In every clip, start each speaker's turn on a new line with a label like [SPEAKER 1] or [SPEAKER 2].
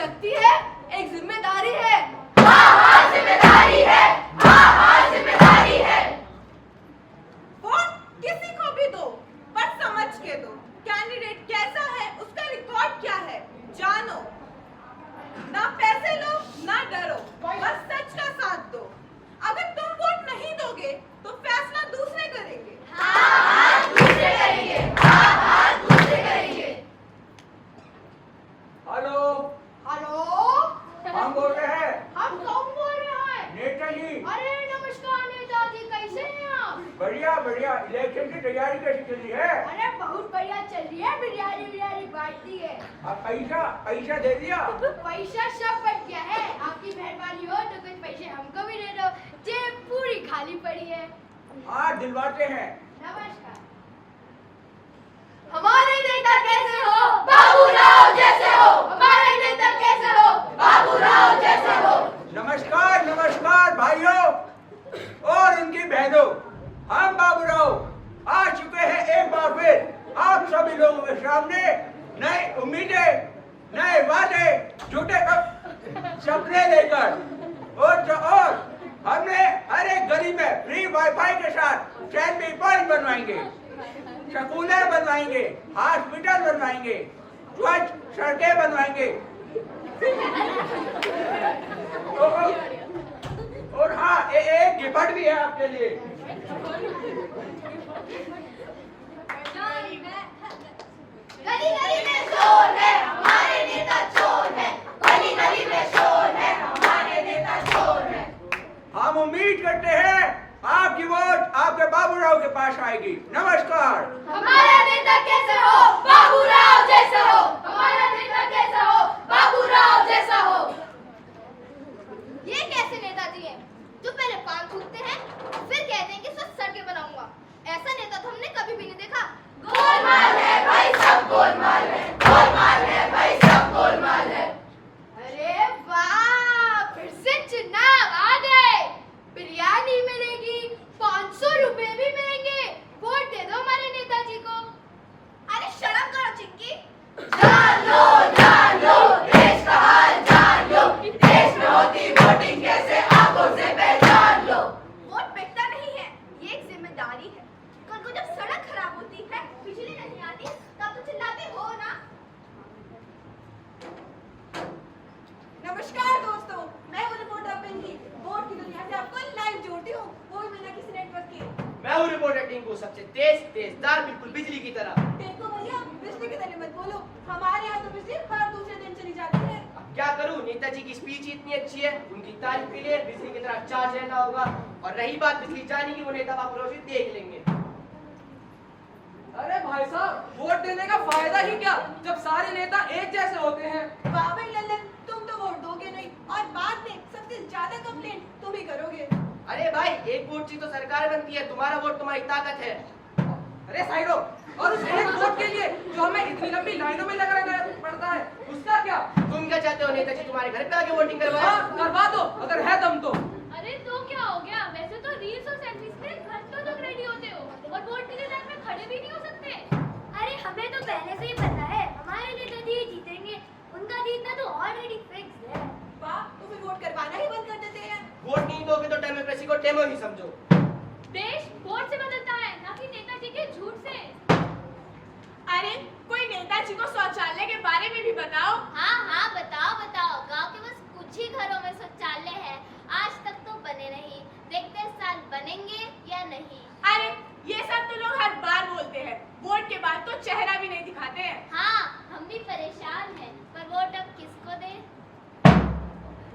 [SPEAKER 1] शक्ति है, एक जिम्मेदारी है।
[SPEAKER 2] हाँ हाँ जिम्मेदारी है, हाँ हाँ जिम्मेदारी है।
[SPEAKER 3] वोट किसी को भी दो, पर समझ के दो। कैंडिडेट कैसा है, उसका रिकॉर्ड क्या है, जानो। ना पैसे लो, ना डरो, बस सच का साथ दो। अगर तुम वोट नहीं दोगे, तो फैसला दूसरे करेंगे।
[SPEAKER 2] हाँ हाँ दूसरे करेंगे, हाँ हाँ दूसरे करेंगे।
[SPEAKER 4] हेलो,
[SPEAKER 1] हेलो,
[SPEAKER 4] हम बोल रहे हैं।
[SPEAKER 1] हम कौन बोल रहे हैं?
[SPEAKER 4] नेताजी।
[SPEAKER 1] अरे नमस्कार नेताजी, कैसे हैं आप?
[SPEAKER 4] बढ़िया बढ़िया। इलेक्शन की तैयारी कैसी चल रही है?
[SPEAKER 1] अरे बहुत बढ़िया चल रही है, बिरयानी बिरयानी बांट दी है।
[SPEAKER 4] अब पैसा पैसा दे दिया?
[SPEAKER 1] पैसा सब बच गया है, आपकी मेहरबानी हो तो कुछ पैसे हमको भी दे दो, जेब पूरी खाली पड़ी है।
[SPEAKER 4] हाँ दिलवाते हैं।
[SPEAKER 1] नमस्कार। हमारे नेता कैसे हो?
[SPEAKER 2] बाबूराव जैसे हो,
[SPEAKER 1] हमारे नेता कैसे हो?
[SPEAKER 2] बाबूराव जैसे हो।
[SPEAKER 4] नमस्कार नमस्कार भाइयों और उनकी बहनों। हम बाबूराव आ चुके हैं एक बार फिर आप सभी लोगों के सामने नई उम्मीदें, नए वादे, झूठे सपने लेकर। और हमने हर एक गली में फ्री वाईफाई के साथ सैनिटरी पॉइंट बनवाएंगे, स्कूलें बनवाएंगे, हॉस्पिटल बनवाएंगे, स्वच्छ सड़कें बनवाएंगे। और हाँ एक गिफ्ट भी है आपके लिए।
[SPEAKER 2] गली गली में शोर है, हमारे नेता चोर है। गली गली में शोर है, हमारे नेता चोर है।
[SPEAKER 4] हम उम्मीद करते हैं आपकी वोट आपके बाबूराव के पास आएगी। नमस्कार।
[SPEAKER 2] हमारा नेता कैसे हो? बाबूराव जैसा हो। हमारा नेता कैसा हो? बाबूराव जैसा हो।
[SPEAKER 1] ये कैसे नेताजी हैं जो पहले पान थूकते हैं फिर कहते हैं कि स्वच्छ सड़कें बनाऊंगा? ऐसा नेता तो हमने कभी भी नहीं देखा।
[SPEAKER 2] गोलमाल है भाई, सब गोलमाल है। गोलमाल है भाई, सब गोलमाल है।
[SPEAKER 1] अरे वाह, फिर से चुनाव आ गए। बिरयानी मिलेगी, 500 रुपए भी मिलेंगे। वोट दे दो हमारे नेताजी को। अरे शर्म करो चिंकी।
[SPEAKER 2] जान लो देश का हाल जान लो। देश में होती वोटिंग कैसे, आंखों से पहचान लो।
[SPEAKER 1] वोट बिकता नहीं है, ये एक जिम्मेदारी है। कल को जब सड़क खराब होती है, बिजली नहीं आती, तब तो चिल्लाते हो ना।
[SPEAKER 3] नमस्कार दोस्तों, मैं हूँ रिपोर्टर पिंकी। वोट की दुनिया से आपको लाइव जोड़ती हूँ, वो भी बिना किसी नेटवर्क के।
[SPEAKER 5] मैं हूँ रिपोर्टर टिंकू, सबसे तेजदार, बिल्कुल बिजली की तरह।
[SPEAKER 3] देखो भैया, बिजली की तरह मत बोलो। हमारे यहाँ तो बिजली हर दूसरे दिन चली जाती है।
[SPEAKER 5] अब क्या करूँ, नेताजी की स्पीच इतनी अच्छी है, उनकी तारीफ के लिए बिजली की तरह चार्ज रहना होगा। और रही बात बिजली जाने की, वो नेता बाबूराव से देख लेंगे।
[SPEAKER 6] अरे भाई साहब, वोट देने का फायदा ही क्या जब सारे नेता एक जैसे होते हैं।
[SPEAKER 3] वाह भाई लल्लन, तुम तो वोट दोगे नहीं और बाद में सबसे ज्यादा कंप्लेंट तुम ही करोगे।
[SPEAKER 5] अरे भाई, एक वोट से तो सरकार बनती है, तुम्हारा वोट तुम्हारी ताकत है।
[SPEAKER 6] अरे साइडो, और उस एक वोट के लिए जो हमें इतनी लंबी लाइनों में लगा रहना पड़ता है, उसका क्या?
[SPEAKER 5] तुम क्या चाहते हो, नेताजी तुम्हारे घर पे आके वोटिंग करवाए?
[SPEAKER 6] हाँ, करवा दो अगर है दम तो।
[SPEAKER 7] अरे तो क्या हो गया, वैसे तो रील्स और सेल्फीज के लिए घंटों तक रेडी होते हो और वोट के लिए लाइन में खड़े भी नहीं हो सकते।
[SPEAKER 8] अरे हमें तो पहले से ही पता है हमारे नेताजी जीतेंगे, उनका जीतना तो ऑलरेडी फिक्स है।
[SPEAKER 3] वाह, तो फिर वोट करवाना ही बंद कर देते हैं।
[SPEAKER 5] वोट नहीं दोगे तो डेमोक्रेसी को डेमो ही समझो।
[SPEAKER 7] देश वोट से बदलता है, ना कि नेताजी के झूठ से।
[SPEAKER 3] अरे कोई नेताजी को शौचालय के बारे में भी बताओ।
[SPEAKER 8] हाँ हाँ बताओ बताओ, गांव के बस कुछ ही घरों में शौचालय है, आज तक तो बने नहीं, देखते हैं साल बनेंगे या नहीं।
[SPEAKER 3] अरे ये सब तो लोग हर बार बोलते हैं, वोट के बाद तो चेहरा भी नहीं दिखाते हैं।
[SPEAKER 8] हाँ हम भी परेशान हैं, पर वोट अब किसको दें?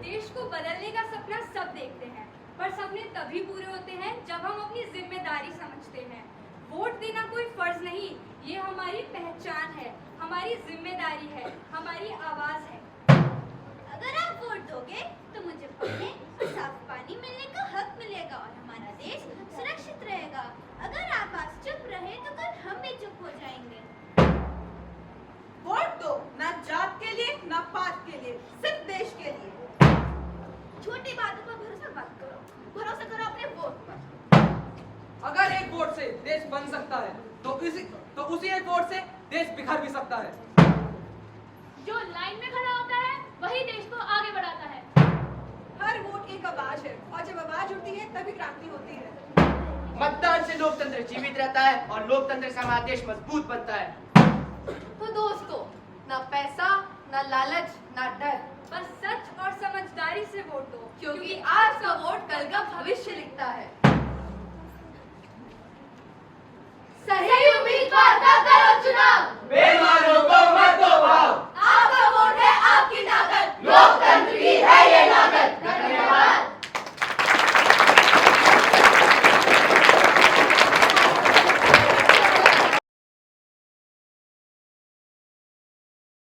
[SPEAKER 9] देश को बदलने का सपना सब देखते हैं, पर सपने तभी पूरे होते हैं जब हम अपनी जिम्मेदारी समझते हैं। वोट देना कोई फर्ज नहीं, ये हमारी पहचान है, हमारी जिम्मेदारी है, हमारी आवाज है।
[SPEAKER 1] अगर आप वोट दोगे तो मुझे पीने और साफ पानी मिलने का हक मिलेगा और हमारा देश सुरक्षित रहेगा। अगर आप आज चुप रहे तो कल हम भी चुप हो जाएंगे।
[SPEAKER 3] वोट दो, ना जात के लिए ना पात के लिए, सिर्फ देश के लिए।
[SPEAKER 1] छोटी बातों पर भरोसा मत करो, भरोसा करो अपने वोट पर।
[SPEAKER 6] अगर एक वोट से देश बन सकता है तो उसी एक वोट से देश बिखर भी सकता है।
[SPEAKER 7] जो लाइन में खड़ा होता है वही
[SPEAKER 5] लोकतंत्र जीवित रहता है और लोकतंत्र से हमारा देश मजबूत बनता है।
[SPEAKER 1] तो दोस्तों, ना पैसा, ना लालच, ना डर,
[SPEAKER 9] बस सच और समझदारी से वोट दो,
[SPEAKER 1] क्योंकि आज का वोट कल का भविष्य लिखता है।